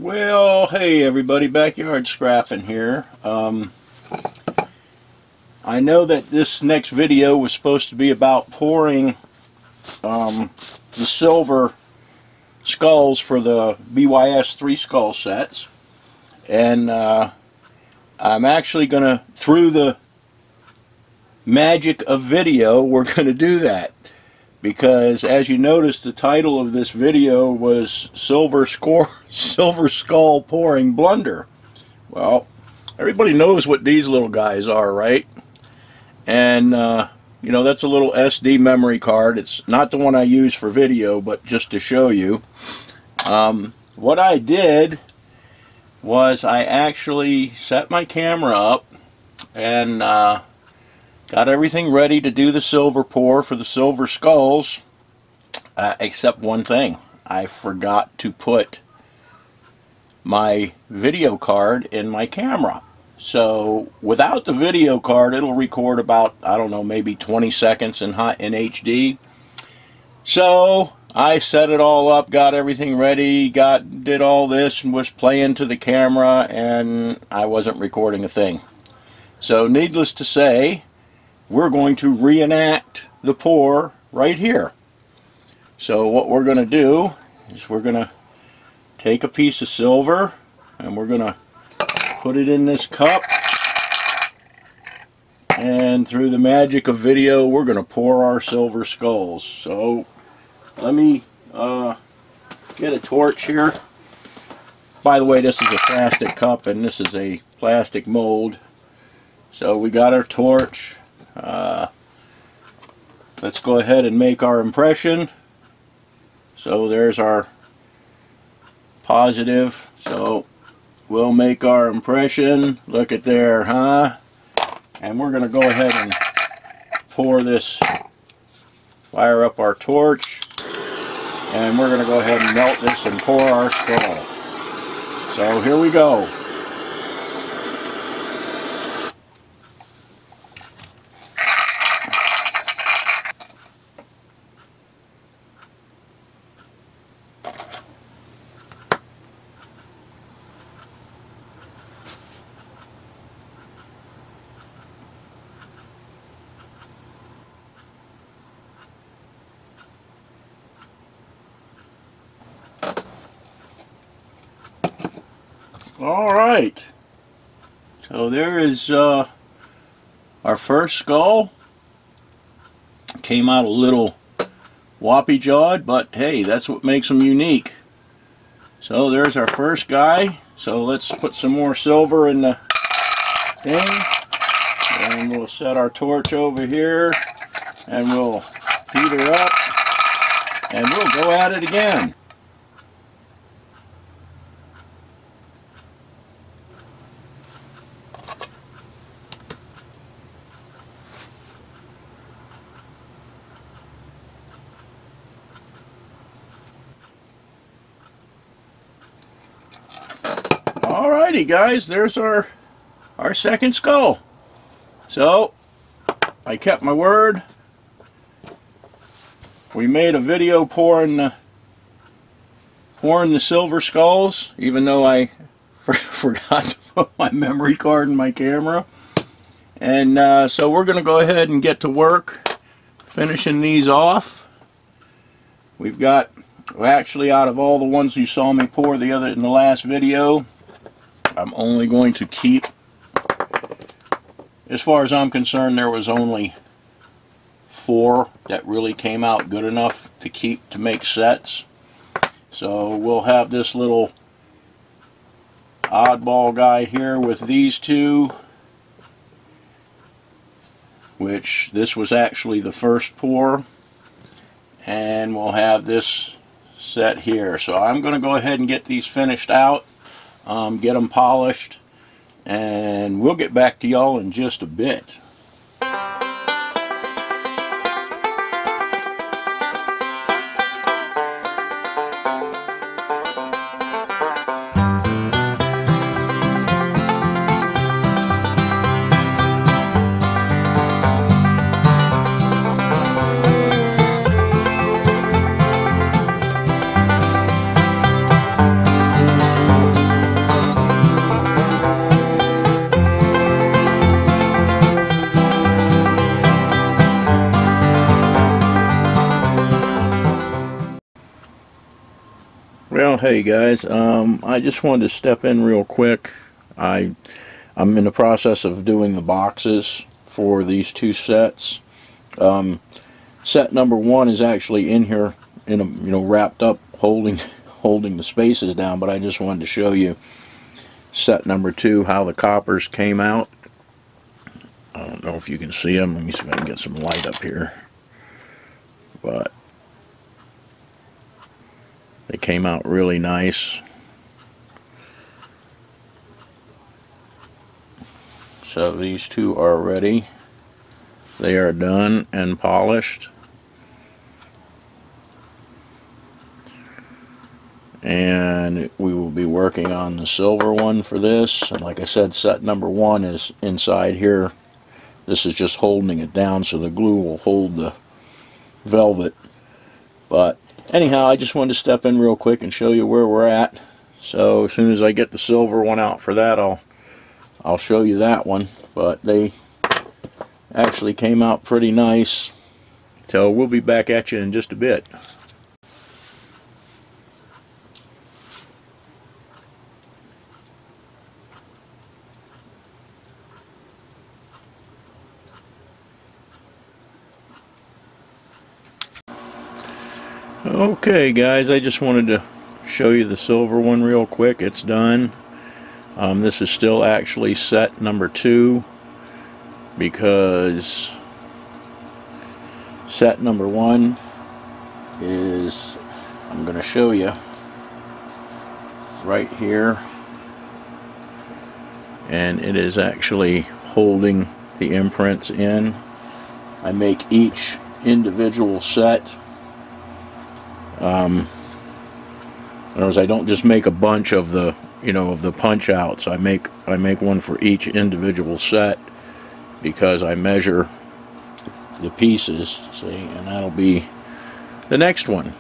Well, hey everybody, Backyard Scrapping here. I know that this next video was supposed to be about pouring the silver skulls for the BYS 3 skull sets, and I'm actually gonna, through the magic of video, we're gonna do that. Because, as you noticed, the title of this video was Silver Skull Pouring Blunder. Well, everybody knows what these little guys are, right? And, you know, that's a little SD memory card. It's not the one I use for video, but just to show you. What I did was I actually set my camera up and got everything ready to do the silver pour for the silver skulls, except one thing. I forgot to put my video card in my camera. So without the video card, it'll record about, I don't know, maybe 20 seconds in HD. So I set it all up, got everything ready, did all this, and was playing to the camera, and I wasn't recording a thing. So needless to say, we're going to reenact the pour right here. So what we're going to do is we're going to take a piece of silver and we're going to put it in this cup, and through the magic of video we're going to pour our silver skulls. So let me get a torch here. By the way, this is a plastic cup and this is a plastic mold. So we got our torch. Let's go ahead and make our impression. So there's our positive. So we'll make our impression. Look at there, huh? And we're going to go ahead and pour this, fire up our torch, and we're going to go ahead and melt this and pour our skull. So here we go. Alright, so there is our first skull. Came out a little whoppy jawed, but hey, that's what makes them unique. So there's our first guy. So let's put some more silver in the thing, and we'll set our torch over here, and we'll heat her up, and we'll go at it again. Alrighty guys, there's our second skull. So I kept my word. We made a video pouring the silver skulls, even though I forgot to put my memory card in my camera. And so we're going to go ahead and get to work finishing these off. We've got, actually, out of all the ones you saw me pour in the last video, I'm only going to keep, as far as I'm concerned, there was only 4 that really came out good enough to make sets. So we'll have this little oddball guy here with these 2, which this was actually the first pour, and we'll have this set here. So I'm going to go ahead and get these finished out. Get them polished, and we'll get back to y'all in just a bit. Well, hey guys, I just wanted to step in real quick. I'm in the process of doing the boxes for these two sets. Set number one is actually in here, wrapped up, holding the spaces down. But I just wanted to show you set number two, how the coppers came out. I don't know if you can see them. Let me see if I can get some light up here. But they came out really nice. So these two are ready. They are done and polished. And we will be working on the silver one for this. And like I said, set number one is inside here. This is just holding it down so the glue will hold the velvet. But anyhow, I just wanted to step in real quick and show you where we're at. So as soon as I get the silver one out for that, I'll show you that one. But they actually came out pretty nice. So we'll be back at you in just a bit. Okay guys, I just wanted to show you the silver one real quick. It's done. This is still actually set number two, because set number one is, I'm going to show you right here, and it is actually holding the imprints in. I make each individual set. In other words, I don't just make a bunch of the of the punch outs. I make one for each individual set, because I measure the pieces, see, and that'll be the next one.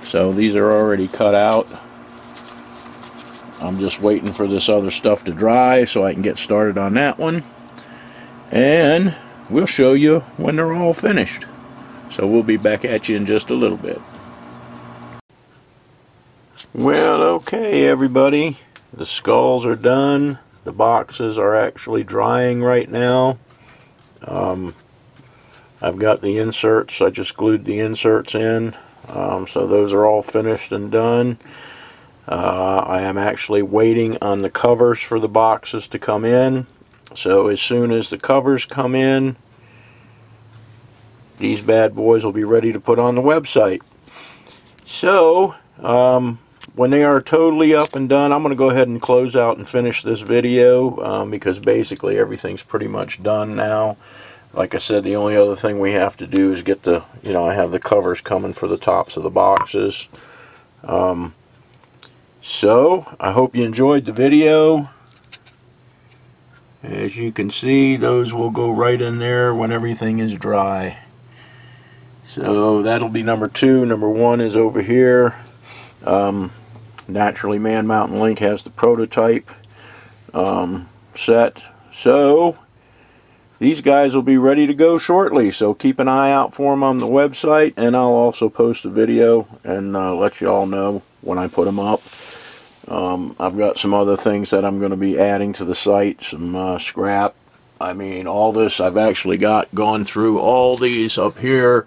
So these are already cut out. I'm just waiting for this other stuff to dry so I can get started on that one, and we'll show you when they're all finished. So we'll be back at you in just a little bit. Well, okay everybody, the skulls are done. The boxes are actually drying right now. I've got the inserts. I just glued the inserts in. So those are all finished and done. I am actually waiting on the covers for the boxes to come in. So as soon as the covers come in, these bad boys will be ready to put on the website. So when they are totally up and done, I'm going to go ahead and close out and finish this video, because basically everything's pretty much done now. Like I said, the only other thing we have to do is get the, I have the covers coming for the tops of the boxes. So I hope you enjoyed the video. As you can see, those will go right in there when everything is dry. So that'll be number two. Number one is over here. Naturally, Man Mountain Link has the prototype set. So these guys will be ready to go shortly. So keep an eye out for them on the website, and I'll also post a video and let you all know when I put them up. I've got some other things that I'm going to be adding to the site, some scrap. I mean, all this, I've actually gone through all these up here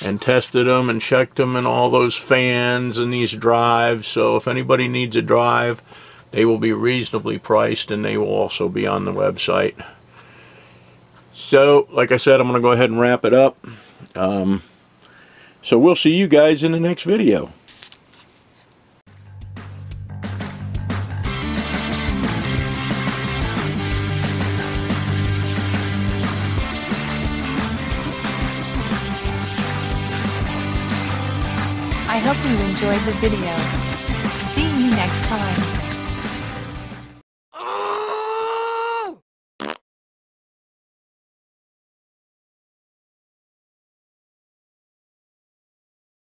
and tested them and checked them, and all those fans and these drives. So if anybody needs a drive, they will be reasonably priced, and they will also be on the website. So like I said, I'm going to go ahead and wrap it up. So we'll see you guys in the next video. I hope you enjoyed the video. See you next time.